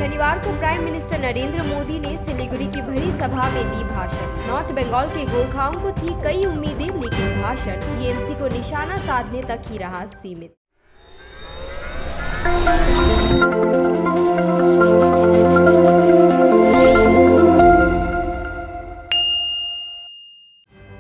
शनिवार को prime minister Narendra Modi ने सिलीगुड़ी की भरी सभा में दी भाषण। नॉर्थ बंगाल के गोरखाओं को थी कई उम्मीदें, लेकिन भाषण टीएमसी को निशाना साधने तक ही रहा सीमित।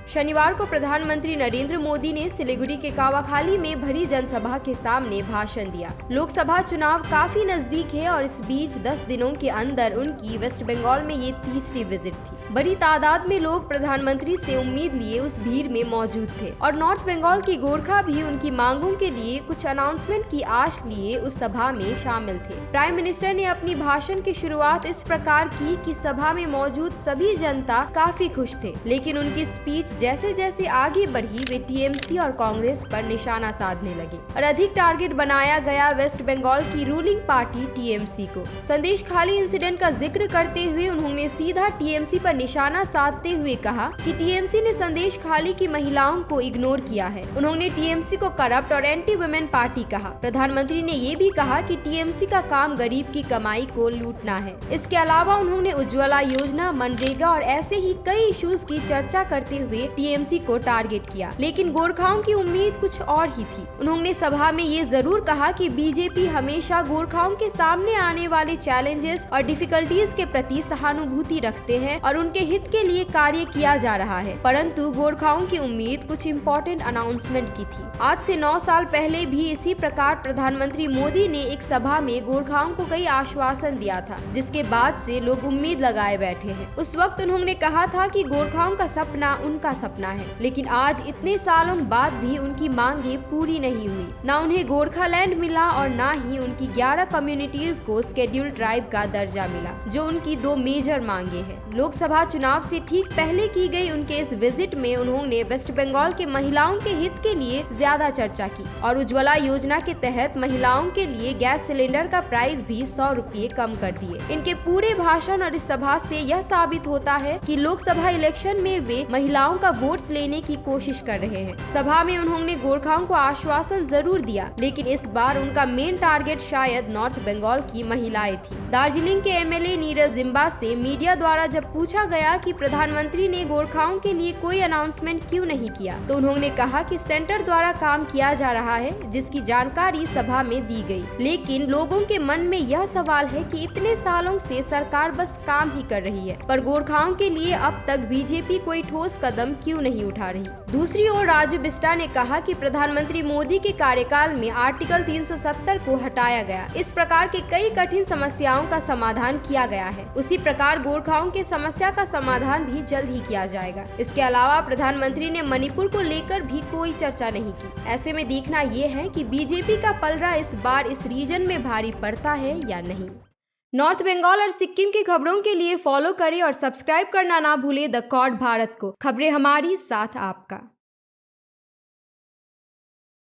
शनिवार को प्रधानमंत्री नरेंद्र मोदी ने सिलीगुड़ी के कावाखाली में भरी जनसभा के सामने भाषण दिया। लोकसभा चुनाव काफी नजदीक है और इस बीच 10 दिनों के अंदर उनकी वेस्ट बंगाल में ये तीसरी विजिट थी। बड़ी तादाद में लोग प्रधानमंत्री से उम्मीद लिए उस भीड़ में मौजूद थे और नॉर्थ बंगाल की गोरखा भी उनकी मांगों के लिए कुछ अनाउंसमेंट की आश लिए उस सभा में शामिल थे। प्राइम मिनिस्टर ने अपनी भाषण की शुरुआत इस प्रकार की कि सभा में मौजूद सभी जनता काफी खुश थे, लेकिन उनकी स्पीच जैसे जैसे आगे बढ़ी वे टीएमसी और कांग्रेस पर निशाना साधने लगे और अधिक टारगेट बनाया गया वेस्ट बंगाल की रूलिंग पार्टी टीएमसी को। संदेश खाली इंसिडेंट का जिक्र करते हुए उन्होंने सीधा टीएमसी पर निशाना साधते हुए कहा कि टीएमसी ने संदेश खाली की महिलाओं को इग्नोर किया है। उन्होंने टीएमसी को करप्ट और एंटी वुमेन पार्टी कहा। प्रधानमंत्री ने ये भी कहा कि टीएमसी का काम गरीब की कमाई को लूटना है। इसके अलावा उन्होंने उज्ज्वला योजना, मनरेगा और ऐसे ही कई इश्यूज की चर्चा करते हुए टीएमसी को टारगेट किया, लेकिन गोरखाओं की उम्मीद कुछ और ही थी। उन्होंने सभा में ये जरूर कहा कि बीजेपी हमेशा गोरखाओं के सामने आने वाले चैलेंजेस और डिफिकल्टीज के प्रति सहानुभूति रखते हैं और उनके हित के लिए कार्य किया जा रहा है, परंतु गोरखाओं की उम्मीद कुछ इम्पोर्टेंट अनाउंसमेंट की थी। आज से 9 साल पहले भी इसी प्रकार प्रधानमंत्री मोदी ने एक सभा में गोरखाओं को कई आश्वासन दिया था, जिसके बाद से लोग उम्मीद लगाए बैठे हैं। उस वक्त उन्होंने कहा था कि गोरखाओं का सपना उनका सपना है, लेकिन आज इतने सालों बाद भी उनकी मांगे पूरी नहीं हुई। न उन्हें गोरखालैंड मिला और न ही उनकी 11 कम्युनिटीज को शेड्यूल्ड ट्राइब का दर्जा मिला, जो उनकी 2 मेजर मांगे हैं। लोकसभा चुनाव से ठीक पहले की गई उनके इस विजिट में उन्होंने वेस्ट बंगाल के महिलाओं के हित के लिए ज्यादा चर्चा की और उज्ज्वला योजना के तहत महिलाओं के लिए गैस सिलेंडर का प्राइस भी 100 रुपये कम कर दिए। इनके पूरे भाषण और इस सभा से यह साबित होता है कि लोकसभा इलेक्शन में वे महिलाओं का वोट्स लेने की कोशिश कर रहे हैं। सभा में उन्होंने गोरखाओं को आश्वासन जरूर दिया, लेकिन इस बार उनका मेन टारगेट शायद नॉर्थ बंगाल की महिलाएं थी। दार्जिलिंग के एमएलए नीरज जिम्बा से मीडिया द्वारा जब पूछा गया कि प्रधानमंत्री ने गोरखाओं के लिए कोई अनाउंसमेंट क्यों नहीं किया, तो उन्होंने कहा कि सेंटर द्वारा काम किया जा रहा है, जिसकी जानकारी सभा में दी गई। लेकिन लोगों के मन में यह सवाल है कि इतने सालों से सरकार बस काम ही कर रही है, पर गोरखाओं के लिए अब तक बीजेपी कोई ठोस कदम क्यों नहीं उठा रही। दूसरी ओर राजू बिस्टा ने कहा कि प्रधानमंत्री मोदी के कार्यकाल में आर्टिकल 370 को हटाया गया। इस प्रकार के कई कठिन समस्याओं का समाधान किया गया है। उसी प्रकार गोरखाओं की समस्या का समाधान भी जल्द ही किया जाएगा। इसके अलावा प्रधानमंत्री ने मणिपुर को लेकर भी कोई चर्चा नहीं की। ऐसे में देखना ये है कि बीजेपी का पलड़ा इस बार इस रीजन में भारी पड़ता है या नहीं। नॉर्थ बंगाल और सिक्किम की खबरों के लिए फॉलो करें और सब्सक्राइब करना ना भूले द कॉर्ड भारत को। खबरें हमारी, साथ आपका।